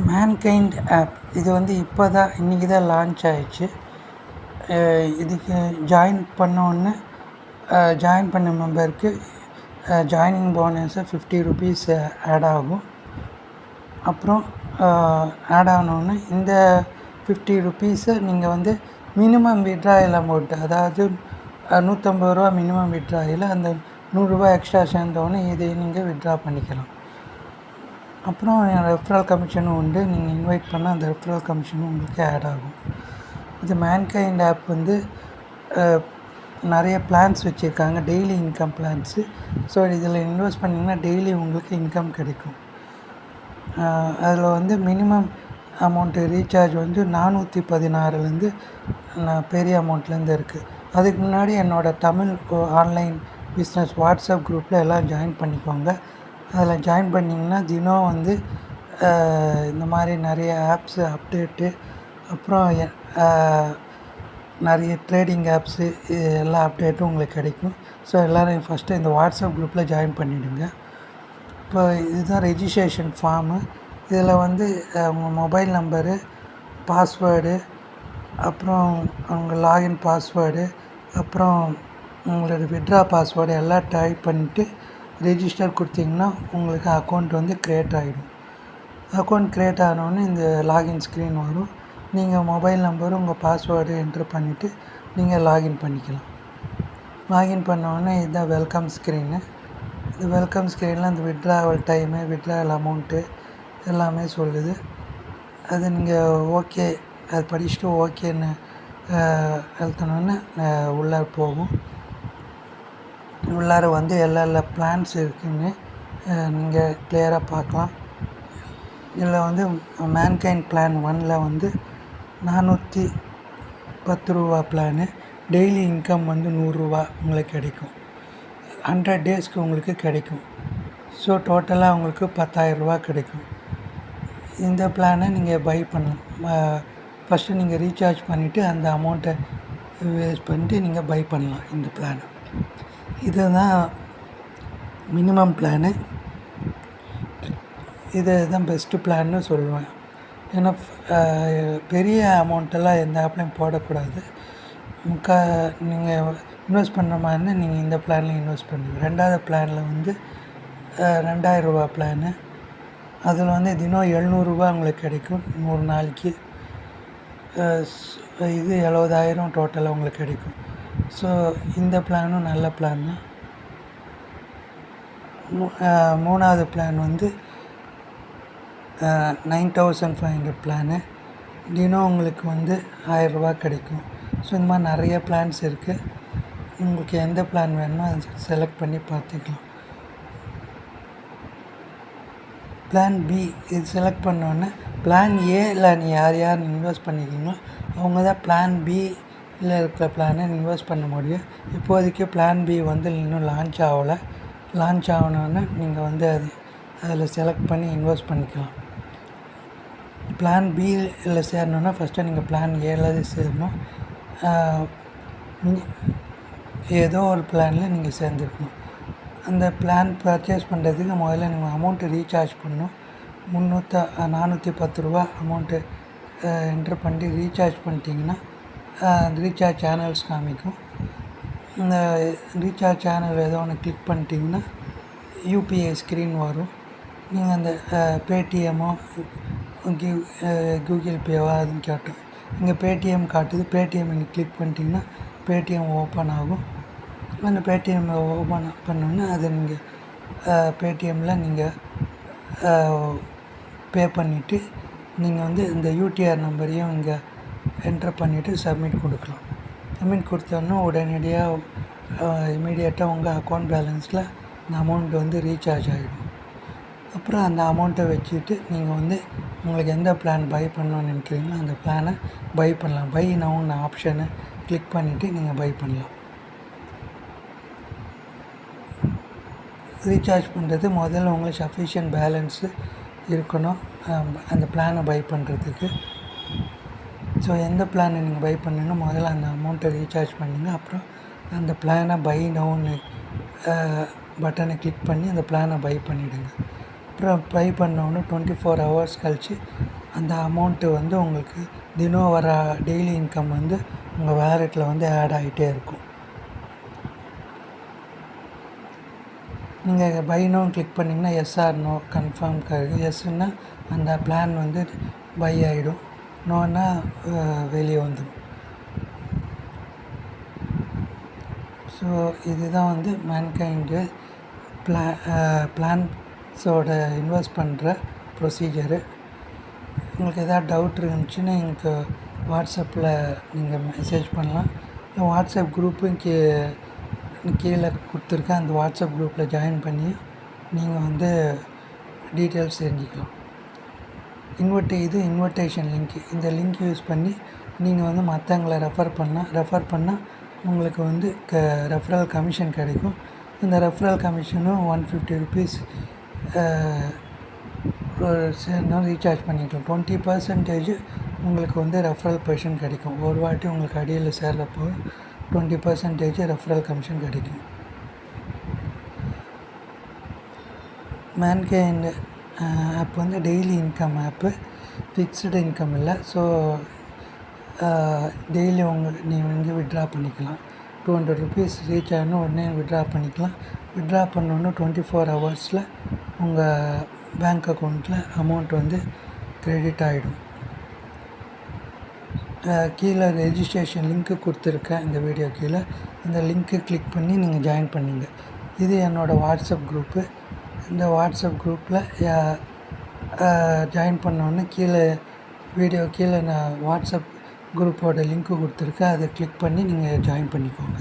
Mankind app இது வந்து இப்போ தான் இன்றைக்கி தான் லான்ச் ஆயிடுச்சு. இதுக்கு ஜாயின் பண்ண மெம்பருக்கு ஜாயினிங் போனஸாக 50 ருபீஸ் ஆட் ஆகும். அப்புறம் ஆட் ஆனோடனே இந்த 50 ருபீஸை நீங்கள் வந்து மினிமம் விட்ராயல் அமௌண்ட், அதாவது 150 ரூபா மினிமம் விட்ராயில் அந்த 100 ரூபா எக்ஸ்ட்ரா சேர்ந்தோடனே இதை நீங்கள் விட்ரா பண்ணிக்கலாம். அப்புறம் ரெஃபரல் கமிஷனும் உண்டு. நீங்கள் இன்வைட் பண்ணால் அந்த ரெஃபரல் கமிஷனும் உங்களுக்கு ஆட் ஆகும். இது மேன்கைண்ட் ஆப் வந்து நிறைய பிளான்ஸ் வச்சுருக்காங்க, டெய்லி இன்கம் பிளான்ஸு. ஸோ இதில் இன்வெஸ்ட் பண்ணிங்கன்னா டெய்லி உங்களுக்கு இன்கம் கிடைக்கும். அதில் வந்து மினிமம் அமௌண்ட்டு ரீசார்ஜ் வந்து 416லேருந்து பெரிய அமௌண்ட்லேருந்து இருக்குது. அதுக்கு முன்னாடி என்னோடய தமிழ் ஆன்லைன் பிஸ்னஸ் வாட்ஸ்அப் குரூப்பில் எல்லாம் ஜாயின் பண்ணிக்கோங்க. அதில் ஜாயின் பண்ணிங்கன்னா தினம் வந்து இந்த மாதிரி நிறைய ஆப்ஸு அப்டேட்டு, அப்புறம் நிறைய ட்ரேடிங் ஆப்ஸு எல்லா அப்டேட்டும் உங்களுக்கு கிடைக்கும். ஸோ எல்லோரும் ஃபஸ்ட்டு இந்த வாட்ஸ்அப் குரூப்பில் ஜாயின் பண்ணிவிடுங்க. இப்போ இதுதான் ரெஜிஸ்ட்ரேஷன் ஃபார்மு. இதில் வந்து உங்கள் மொபைல் நம்பரு, பாஸ்வேர்டு, அப்புறம் உங்கள் லாகின் பாஸ்வேர்டு, அப்புறம் உங்களோட விட்ரா பாஸ்வேர்டு எல்லாம் டைப் பண்ணிவிட்டு ரெஜிஸ்டர் கொடுத்தீங்கன்னா உங்களுக்கு அக்கௌண்ட் வந்து க்ரியேட் ஆகிடும். அக்கௌண்ட் க்ரியேட் ஆனோடனே இந்த லாகின் ஸ்க்ரீன் வரும். நீங்கள் மொபைல் நம்பரும் உங்கள் பாஸ்வேர்டு என்ட்ரு பண்ணிவிட்டு நீங்கள் லாகின் பண்ணிக்கலாம். லாகின் பண்ணோடனே இதுதான் வெல்கம் ஸ்க்ரீனு. இந்த வெல்கம் ஸ்க்ரீனில் அந்த விட்ராவல் டைமு, விட்ராவல் அமௌண்ட்டு எல்லாமே சொல்லுது. அது நீங்கள் ஓகே அது படிச்சுட்டு ஓகேன்னு அழுத்தினோன்னே உள்ளே போகும். உள்ளார வந்து எல்லா பிளான்ஸ் இருக்குதுன்னு நீங்கள் கிளியராக பார்க்கலாம். இதில் வந்து மேன்கைண்ட் பிளான் 1ல் வந்து 410 ரூபா பிளானு. டெய்லி இன்கம் வந்து 100 ரூபா உங்களுக்கு கிடைக்கும். 100 டேஸ்க்கு உங்களுக்கு கிடைக்கும். ஸோ டோட்டலாக உங்களுக்கு 10,000 ரூபா கிடைக்கும். இந்த பிளானை நீங்கள் பை பண்ணலாம். ஃபஸ்ட்டு நீங்கள் ரீசார்ஜ் பண்ணிவிட்டு அந்த அமௌண்ட்டை வேஸ்ட் பண்ணிட்டு நீங்கள் பை பண்ணலாம் இந்த பிளானை. இதுதான் மினிமம் பிளானு. இதுதான் பெஸ்ட்டு பிளான்னு சொல்லுவேன். ஏன்னா பெரிய அமௌண்ட்டெல்லாம் எந்த ஆப்லையும் போடக்கூடாது. நீங்கள் இன்வெஸ்ட் பண்ணுற மாதிரி இருந்தால் நீங்கள் இந்த பிளானில் இன்வெஸ்ட் பண்ணுங்கள். 2வது பிளானில் வந்து 2000 ரூபா பிளானு. அதில் வந்து தினம் 700 ரூபா உங்களுக்கு கிடைக்கும் 100 நாளைக்கு. இது 70,000 டோட்டலாக உங்களுக்கு கிடைக்கும். ஸோ இந்த பிளானும் நல்ல பிளான் தான். 3வது பிளான் வந்து 9500 பிளானு. தினம் உங்களுக்கு வந்து 1000 ரூபா கிடைக்கும். ஸோ இந்த மாதிரி நிறைய பிளான்ஸ் இருக்குது. உங்களுக்கு எந்த பிளான் வேணுமோ அதை செலக்ட் பண்ணி பார்த்துக்கலாம். பிளான் பி இது செலக்ட் பண்ணோன்னே பிளான் ஏல நீ யார் இன்வெஸ்ட் பண்ணியிருக்கீங்களோ அவங்க தான் பிளான் பியில் இருக்கிற பிளானை இன்வெஸ்ட் பண்ண முடியும். இப்போதைக்கு பிளான் பி வந்து இன்னும் லான்ச் ஆகலை. லான்ச் ஆகணுன்னா நீங்கள் வந்து அதில் செலக்ட் பண்ணி இன்வெஸ்ட் பண்ணிக்கலாம். பிளான் பியில் சேரணுன்னா ஃபஸ்ட்டு நீங்கள் பிளான் ஏல சேரணும். ஏதோ ஒரு பிளானில் நீங்கள் சேர்ந்துருக்கணும். அந்த பிளான் பர்ச்சேஸ் பண்ணுறதுக்கு முதல்ல நீங்கள் அமௌண்ட்டு ரீசார்ஜ் பண்ணணும். 410 ரூபா அமௌண்ட்டு என்ட்ரு பண்ணி ரீசார்ஜ் பண்ணிட்டீங்கன்னா ரீசார்ஜ் சேனல்ஸ் காமிக்கும். இந்த ரீசார்ஜ் சேனல் ஏதோ ஒன்று கிளிக் பண்ணிட்டீங்கன்னா யூபிஐ ஸ்க்ரீன் வரும். நீங்கள் அந்த பேடிஎம்மோ கூகுள் பேவோ அதுன்னு காட்டும். இங்கே பேடிஎம் காட்டுது. பேடிஎம் நீங்கள் கிளிக் பண்ணிட்டீங்கன்னா பேடிஎம் ஓப்பன் ஆகும். அந்த பேடிஎம் ஓப்பன் பண்ணோன்னே அதை நீங்கள் பேடிஎம்மில் நீங்கள் பே பண்ணிவிட்டு நீங்கள் வந்து இந்த யூடிஆர் நம்பரையும் இங்கே என்ட்ரு பண்ணிவிட்டு சப்மிட் கொடுக்கலாம். சப்மிட் கொடுத்தோன்னா உடனடியாக இமீடியட்டாக உங்கள் அக்கௌண்ட் பேலன்ஸில் அந்த அமௌண்ட் வந்து ரீசார்ஜ் ஆகிடும். அப்புறம் அந்த அமௌண்ட்டை வச்சுட்டு நீங்கள் வந்து உங்களுக்கு எந்த பிளான் பை பண்ணணும்னு நினைக்கிறீங்களோ அந்த பிளானை பை பண்ணலாம். பை நவுன்னு ஆப்ஷனை கிளிக் பண்ணிவிட்டு நீங்கள் பை பண்ணலாம். ரீசார்ஜ் பண்ணுறது முதல்ல உங்களுக்கு சஃபிஷியன்ட் பேலன்ஸு இருக்கணும் அந்த பிளானை பை பண்ணுறதுக்கு. ஸோ எந்த பிளானை நீங்கள் பை பண்ணுங்க முதல்ல அந்த அமௌண்ட்டை ரீசார்ஜ் பண்ணுங்க. அப்புறம் அந்த பிளானை பை நவுன்னு பட்டனை கிளிக் பண்ணி அந்த பிளானை பை பண்ணிவிடுங்க. அப்புறம் பே பண்ணோன்னே 24 ஹவர்ஸ் கழித்து அந்த அமௌண்ட்டு வந்து உங்களுக்கு தினம் வர டெய்லி இன்கம் வந்து உங்கள் வேலெட்டில் வந்து ஆட் ஆகிட்டே இருக்கும். நீங்கள் பை நோன்னு கிளிக் பண்ணிங்கன்னா எஸ் ஆர் நோ கன்ஃபார்ம் இருக்குது. எஸ்ன்னா அந்த பிளான் வந்து பை ஆகிடும், நோன்னா வெளியே வந்துடும். ஸோ இதுதான் வந்து மேன்கைண்டு பிளான்ஸோட இன்வெஸ்ட் பண்ணுற ப்ரொசீஜரு. உங்களுக்கு எதாவது டவுட் இருந்துச்சுன்னா எனக்கு வாட்ஸ்அப்பில் நீங்கள் மெசேஜ் பண்ணலாம். இல்லை வாட்ஸ்அப் குரூப்பும் கீழே கொடுத்துருக்கேன். அந்த வாட்ஸ்அப் குரூப்பில் ஜாயின் பண்ணி நீங்கள் வந்து டீட்டெயில்ஸ் தெரிஞ்சுக்கலாம். இது இன்விடேஷன் லிங்க். இந்த லிங்க் யூஸ் பண்ணி நீங்கள் வந்து மற்றவங்களை ரெஃபர் பண்ணால் உங்களுக்கு வந்து ரெஃபரல் கமிஷன் கிடைக்கும். இந்த ரெஃபரல் கமிஷனும் 150 ருபீஸ் ரீசார்ஜ் பண்ணிக்கலாம். 20% உங்களுக்கு வந்து ரெஃபரல் கமிஷன் கிடைக்கும். ஒரு வாட்டி உங்களுக்கு அடியில் சேர்றப்போ 20% ரெஃபரல் கமிஷன் கிடைக்கும். மேன்கைண்ட் ஆப் வந்து டெய்லி இன்கம் ஆப்பு, ஃபிக்ஸ்டு இன்கம் இல்லை. ஸோ டெய்லி நீங்கள் வந்து விட்ரா பண்ணிக்கலாம். 200 ருபீஸ் ரீச் ஆகணும், உடனே விட்ரா பண்ணிக்கலாம். விட்ரா பண்ணோன்னே 24 ஹவர்ஸில் உங்கள் பேங்க் அக்கௌண்ட்டில் அமௌண்ட் வந்து க்ரெடிட் ஆகிடும். கீழே ரெஜிஸ்ட்ரேஷன் லிங்க்கு கொடுத்துருக்கேன் இந்த வீடியோ கீழே. இந்த லிங்க்கு கிளிக் பண்ணி நீங்கள் ஜாயின் பண்ணிங்க. இது என்னோடய வாட்ஸ்அப் குரூப்பு. இந்த வாட்ஸ்அப் குரூப்பில் ஜாயின் பண்ணோன்னே வீடியோ கீழே நான் வாட்ஸ்அப் குரூப்போட லிங்க்கு கொடுத்துருக்கேன். அதை கிளிக் பண்ணி நீங்கள் ஜாயின் பண்ணிக்கோங்க.